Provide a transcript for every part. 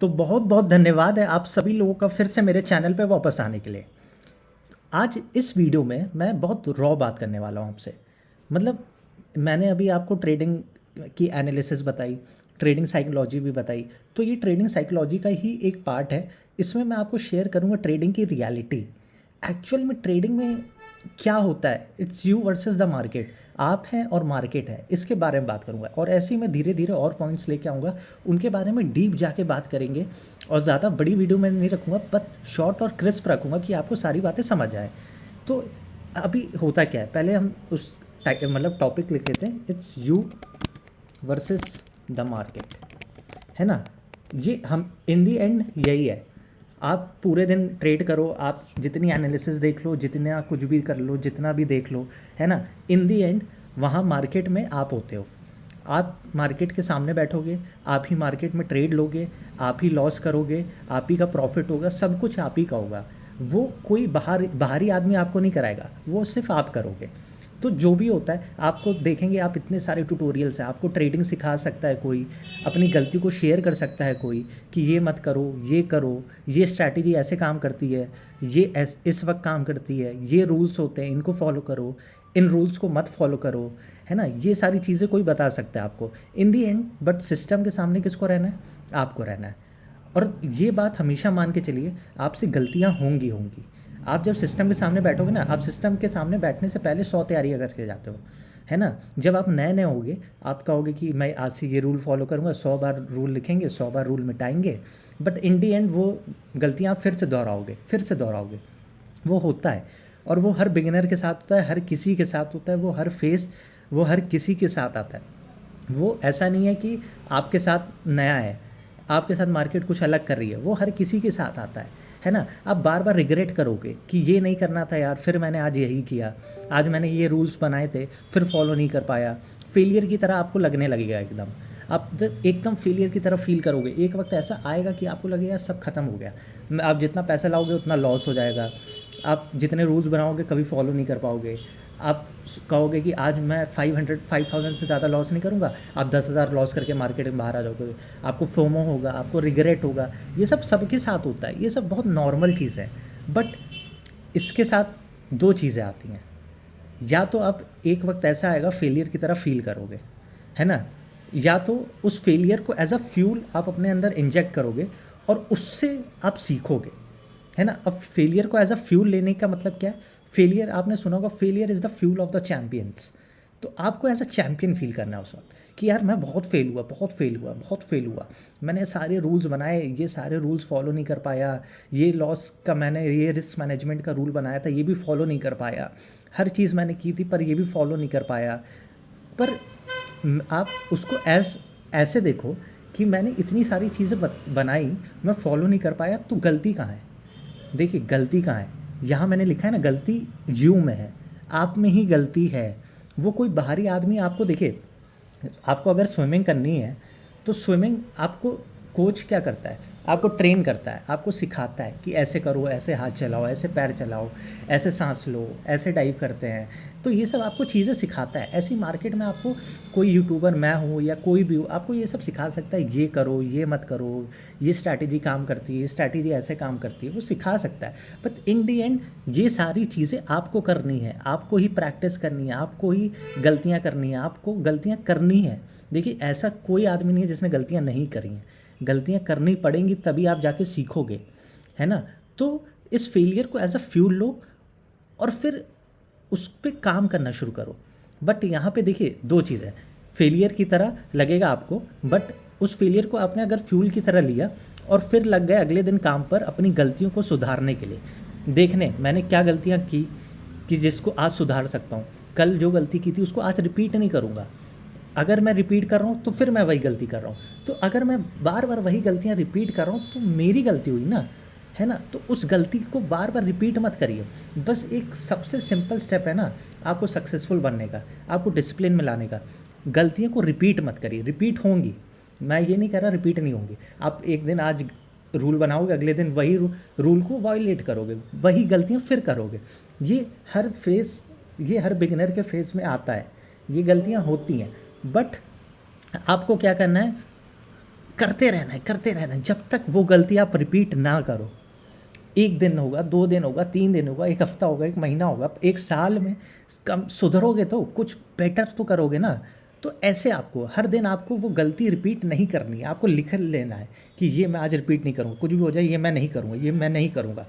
तो बहुत बहुत धन्यवाद है आप सभी लोगों का फिर से मेरे चैनल पे वापस आने के लिए। आज इस वीडियो में मैं बहुत रॉ बात करने वाला हूँ आपसे। मतलब मैंने अभी आपको ट्रेडिंग की एनालिसिस बताई, ट्रेडिंग साइकोलॉजी भी बताई, तो ये ट्रेडिंग साइकोलॉजी का ही एक पार्ट है। इसमें मैं आपको शेयर करूँगा ट्रेडिंग की रियलिटी। एक्चुअल में ट्रेडिंग में क्या होता है, it's you versus the market, आप हैं और मार्केट है, इसके बारे में बात करूंगा। और ऐसे ही मैं धीरे धीरे और पॉइंट्स लेके आऊँगा, उनके बारे में डीप जाके बात करेंगे। और ज़्यादा बड़ी वीडियो में नहीं रखूँगा, बट शॉर्ट और क्रिस्प रखूँगा कि आपको सारी बातें समझ आए। तो अभी होता क्या है, पहले हम उस मतलब टॉपिक लिख लेते हैं, it's you versus the market, है ना। ये हम इन दी एंड यही है। आप पूरे दिन ट्रेड करो, आप जितनी एनालिसिस देख लो, जितना कुछ भी कर लो, जितना भी देख लो, है ना, इन दी एंड वहाँ मार्केट में आप होते हो। आप मार्केट के सामने बैठोगे, आप ही मार्केट में ट्रेड लोगे, आप ही लॉस करोगे, आप ही का प्रॉफिट होगा, सब कुछ आप ही का होगा। वो कोई बाहरी आदमी आपको नहीं कराएगा, वो सिर्फ आप करोगे। तो जो भी होता है आपको देखेंगे, आप इतने सारे ट्यूटोरियल्स हैं, आपको ट्रेडिंग सिखा सकता है कोई, अपनी गलती को शेयर कर सकता है कोई कि ये मत करो, ये करो, ये स्ट्रैटेजी ऐसे काम करती है, ये इस वक्त काम करती है, ये रूल्स होते हैं, इनको फॉलो करो, इन रूल्स को मत फॉलो करो, है ना। ये सारी चीज़ें कोई बता सकता है आपको इन दी एंड, बट सिस्टम के सामने किसको रहना है, आपको रहना है। और ये बात हमेशा मान के चलिए, आपसे गलतियाँ होंगी होंगी। आप जब सिस्टम के सामने बैठोगे ना, आप सिस्टम के सामने बैठने से पहले 100 तैयारियाँ करके जाते हो, है ना। जब आप नए नए होगे, आप कहोगे कि मैं आज से ये रूल फॉलो करूँगा, 100 बार रूल लिखेंगे, 100 बार रूल मिटाएंगे, बट इन दी एंड वो गलतियाँ आप फिर से दोहराओगे, फिर से दोहराओगे। वो होता है, और वो हर बिगिनर के साथ होता है, हर किसी के साथ होता है, वो हर फेस, वो हर किसी के साथ आता है। वो ऐसा नहीं है कि आपके साथ नया है, आपके साथ मार्केट कुछ अलग कर रही है, वो हर किसी के साथ आता है ना। आप बार बार रिग्रेट करोगे कि ये नहीं करना था यार, फिर मैंने आज यही किया, आज मैंने ये रूल्स बनाए थे, फिर फॉलो नहीं कर पाया। फेलियर की तरह आपको लगने लगेगा एकदम। आप जब एकदम फेलियर की तरफ फील करोगे, एक वक्त ऐसा आएगा कि आपको लगेगा सब खत्म हो गया। आप जितना पैसा लाओगे उतना लॉस हो जाएगा, आप जितने रूल्स बनाओगे कभी फॉलो नहीं कर पाओगे। आप कहोगे कि आज मैं 5,000 से ज़्यादा लॉस नहीं करूँगा, आप 10,000 लॉस करके मार्केट में बाहर आ जाओगे। आपको फोमो होगा, आपको रिग्रेट होगा। ये सब सबके साथ होता है, ये सब बहुत नॉर्मल चीज़ है। बट इसके साथ दो चीज़ें आती हैं। या तो आप एक वक्त ऐसा आएगा फेलियर की तरह फील करोगे, है ना, या तो उस फेलियर को एज अ फ्यूल आप अपने अंदर इंजेक्ट करोगे और उससे आप सीखोगे, है ना। अब फेलियर को एज अ फ्यूल लेने का मतलब क्या है, फेलियर आपने सुना होगा, failure is the fuel of the champions. तो आपको एज अ चैम्पियन फील करना है उस वक्त कि यार मैं बहुत फेल हुआ, बहुत फेल हुआ, बहुत फेल हुआ, मैंने सारे रूल्स बनाए, ये सारे रूल्स फॉलो नहीं कर पाया, ये लॉस का मैंने ये रिस्क मैनेजमेंट का रूल बनाया था, ये भी फॉलो नहीं कर पाया, हर चीज़ मैंने की थी पर ये भी फॉलो नहीं कर पाया। पर आप उसको ऐसे देखो कि मैंने इतनी सारी चीज़ें बनाई, मैं फॉलो नहीं कर पाया, तो गलती कहाँ है। देखिए गलती कहाँ है, यहाँ मैंने लिखा है ना, गलती यू में है, आप में ही गलती है। वो कोई बाहरी आदमी आपको, देखिए आपको अगर स्विमिंग करनी है तो स्विमिंग आपको कोच क्या करता है, आपको ट्रेन करता है, आपको सिखाता है कि ऐसे करो, ऐसे हाथ चलाओ, ऐसे पैर चलाओ, ऐसे सांस लो, ऐसे डाइव करते हैं। तो ये सब आपको चीज़ें सिखाता है। ऐसी मार्केट में आपको कोई यूट्यूबर, मैं हूँ या कोई भी हो, आपको ये सब सिखा सकता है, ये करो, ये मत करो, ये स्ट्रैटेजी काम करती है, ये स्ट्रैटेजी ऐसे काम करती है, वो सिखा सकता है। बट इन दी एंड ये सारी चीज़ें आपको करनी है, आपको ही प्रैक्टिस करनी है, आपको ही गलतियाँ करनी है, आपको गलतियाँ करनी है। देखिए ऐसा कोई आदमी नहीं है जिसने गलतियाँ नहीं करी हैं, गलतियाँ करनी पड़ेंगी तभी आप जाके सीखोगे, है ना। तो इस फेलियर को एज अ फ्यूल लो और फिर उस पर काम करना शुरू करो। बट यहाँ पे देखिए दो चीज़ें, फेलियर की तरह लगेगा आपको, बट उस फेलियर को आपने अगर फ्यूल की तरह लिया और फिर लग गए अगले दिन काम पर अपनी गलतियों को सुधारने के लिए, देखने मैंने क्या गलतियाँ की कि जिसको आज सुधार सकता हूँ, कल जो गलती की थी उसको आज रिपीट नहीं करूँगा। अगर मैं रिपीट कर रहा हूँ तो फिर मैं वही गलती कर रहा हूँ, तो अगर मैं बार बार वही गलतियाँ रिपीट कर रहा हूँ तो मेरी गलती हुई ना, है ना। तो उस गलती को बार बार रिपीट मत करिए। बस एक सबसे सिंपल स्टेप है ना आपको सक्सेसफुल बनने का, आपको डिसिप्लिन में लाने का, गलतियों को रिपीट मत करिए। रिपीट होंगी, मैं ये नहीं कह रहा रिपीट नहीं होंगी। आप एक दिन आज रूल बनाओगे, अगले दिन वही रूल को वायलेट करोगे, वही गलतियाँ फिर करोगे। ये हर फेस, ये हर बिगिनर के फेस में आता है, ये गलतियाँ होती हैं। बट आपको क्या करना है, करते रहना है, करते रहना है, जब तक वो गलती आप रिपीट ना करो। 1 दिन होगा, 2 दिन होगा, 3 दिन होगा, 1 हफ्ता होगा, 1 महीना होगा, 1 साल में कम सुधरोगे तो कुछ बेटर तो करोगे ना। तो ऐसे आपको हर दिन आपको वो गलती रिपीट नहीं करनी है, आपको लिख लेना है कि ये मैं आज रिपीट नहीं करूँगा, कुछ भी हो जाए ये मैं नहीं करूँगा, ये मैं नहीं करूँगा।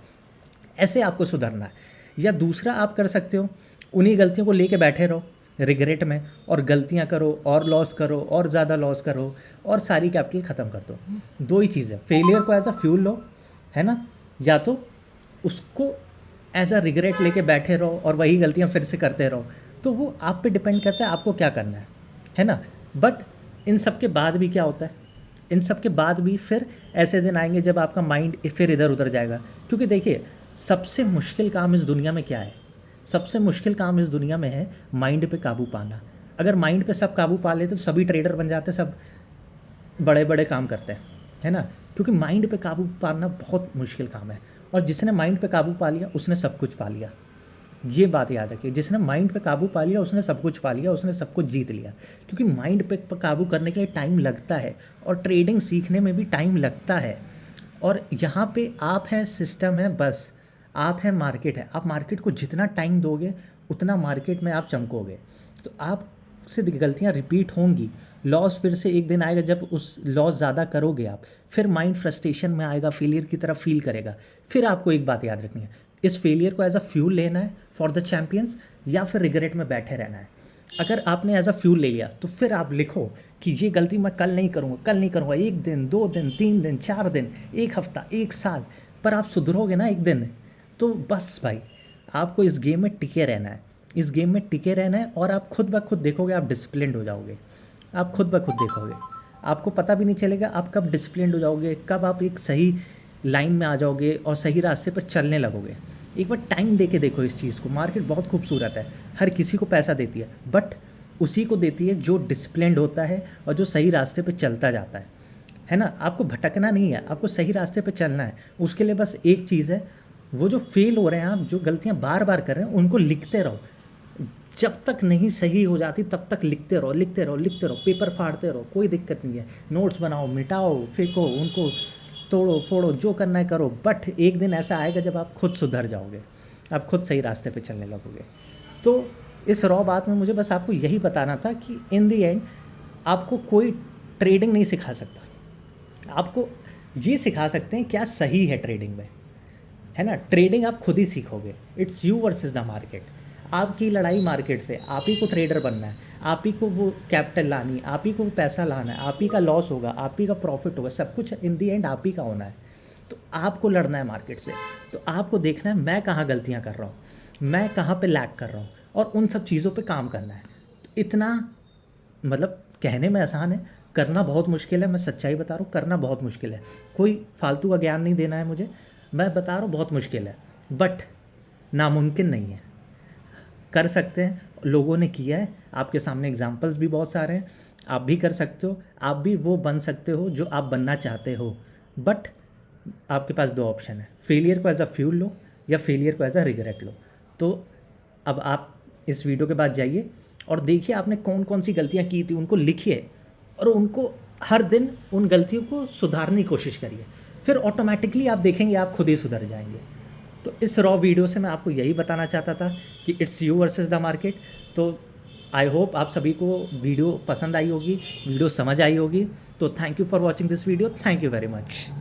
ऐसे आपको सुधरना है। या दूसरा आप कर सकते हो, उन्हीं गलतियों को लेके बैठे रहो रिग्रेट में, और गलतियां करो और लॉस करो और ज़्यादा लॉस करो और सारी कैपिटल ख़त्म कर दो। 2 ही चीज़ है, फेलियर को एज अ फ्यूल लो, है ना, या तो उसको एज अ रिग्रेट लेके बैठे रहो और वही गलतियां फिर से करते रहो। तो वो आप पे डिपेंड करता है आपको क्या करना है ना। बट इन सब के बाद भी क्या होता है, इन सब के बाद भी फिर ऐसे दिन आएंगे जब आपका माइंड फिर इधर उधर जाएगा। क्योंकि देखिए, सबसे मुश्किल काम इस दुनिया में क्या है? सबसे मुश्किल काम इस दुनिया में है माइंड पे काबू पाना। अगर माइंड पे सब काबू पा लेते तो सभी ट्रेडर बन जाते, सब बड़े बड़े काम करते हैं, है ना। क्योंकि माइंड पे काबू पाना बहुत मुश्किल काम है, और जिसने माइंड पे काबू पा लिया उसने सब कुछ पा लिया। ये बात याद रखिए, जिसने माइंड पे काबू पा लिया उसने सब कुछ पा लिया, उसने सब कुछ जीत लिया। क्योंकि माइंड पे काबू करने के लिए टाइम लगता है, और ट्रेडिंग सीखने में भी टाइम लगता है। और यहाँ पे आप हैं, सिस्टम है, बस आप हैं, मार्केट है। आप मार्केट को जितना टाइम दोगे उतना मार्केट में आप चमकोगे। तो आपसे गलतियाँ रिपीट होंगी, लॉस फिर से एक दिन आएगा जब उस लॉस ज़्यादा करोगे आप, फिर माइंड फ्रस्ट्रेशन में आएगा, फेलियर की तरफ फील करेगा। फिर आपको एक बात याद रखनी है, इस फेलियर को एज अ फ्यूल लेना है फॉर द चैम्पियंस, या फिर रिग्रेट में बैठे रहना है। अगर आपने एज अ फ्यूल ले लिया तो फिर आप लिखो कि ये गलती मैं कल नहीं करूँगा, कल नहीं करूँगा। 1 दिन, 2 दिन, 3 दिन, 4 दिन, 1 हफ्ता, 1 साल, पर आप सुधरोगे ना एक दिन। तो बस भाई, आपको इस गेम में टिके रहना है, इस गेम में टिके रहना है, और आप खुद ब खुद देखोगे आप डिसिप्लिन्ड हो जाओगे। आप खुद ब खुद देखोगे, आपको पता भी नहीं चलेगा आप कब डिसिप्लिन्ड हो जाओगे, कब आप एक सही लाइन में आ जाओगे और सही रास्ते पर चलने लगोगे। एक बार टाइम दे के देखो इस चीज़ को। मार्केट बहुत खूबसूरत है, हर किसी को पैसा देती है, बट उसी को देती है जो डिसिप्लिन्ड होता है और जो सही रास्ते पे चलता जाता है ना। आपको भटकना नहीं है, आपको सही रास्ते पे चलना है। उसके लिए बस एक चीज़ है, वो जो फेल हो रहे हैं आप, जो गलतियाँ बार बार कर रहे हैं, उनको लिखते रहो। जब तक नहीं सही हो जाती तब तक लिखते रहो, लिखते रहो, लिखते रहो, पेपर फाड़ते रहो, कोई दिक्कत नहीं है। नोट्स बनाओ, मिटाओ, फेंको, उनको तोड़ो फोड़ो, जो करना है करो। बट एक दिन ऐसा आएगा जब आप खुद सुधर जाओगे, आप खुद सही रास्ते पे चलने लगोगे। तो इस रॉ बात में मुझे बस आपको यही बताना था कि इन दी एंड आपको कोई ट्रेडिंग नहीं सिखा सकता। आपको ये सिखा सकते हैं क्या सही है ट्रेडिंग में, है ना। ट्रेडिंग आप खुद ही सीखोगे। It's you versus the market. आपकी लड़ाई मार्केट से, आप ही को ट्रेडर बनना है, आप ही को वो कैपिटल लानी है, आप ही को वो पैसा लाना है, आप ही का लॉस होगा, आप ही का प्रॉफिट होगा, सब कुछ इन दी एंड आप ही का होना है। तो आपको लड़ना है मार्केट से। तो आपको देखना है मैं कहाँ गलतियाँ कर रहा हूँ, मैं कहाँ पे लैग कर रहा हूँ, और उन सब चीज़ों पे काम करना है। तो इतना मतलब कहने में आसान है, करना बहुत मुश्किल है। मैं सच्चाई बता रहा हूँ, करना बहुत मुश्किल है। कोई फालतू का ज्ञान नहीं देना है मुझे, मैं बता रहा हूँ बहुत मुश्किल है, बट नामुमकिन नहीं है। कर सकते हैं, लोगों ने किया है, आपके सामने एग्जांपल्स भी बहुत सारे हैं। आप भी कर सकते हो, आप भी वो बन सकते हो जो आप बनना चाहते हो। बट आपके पास 2 ऑप्शन है, फेलियर को एज अ फ्यूल लो या फेलियर को एज अ रिग्रेट लो। तो अब आप इस वीडियो के बाद जाइए और देखिए आपने कौन कौन सी गलतियाँ की थी, उनको लिखिए, और उनको हर दिन उन गलतियों को सुधारने की कोशिश करिए। फिर ऑटोमेटिकली आप देखेंगे आप खुद ही सुधर जाएंगे। तो इस रॉ वीडियो से मैं आपको यही बताना चाहता था कि it's you versus the market. तो आई होप आप सभी को वीडियो पसंद आई होगी, वीडियो समझ आई होगी। तो thank you for watching this video, thank you very much.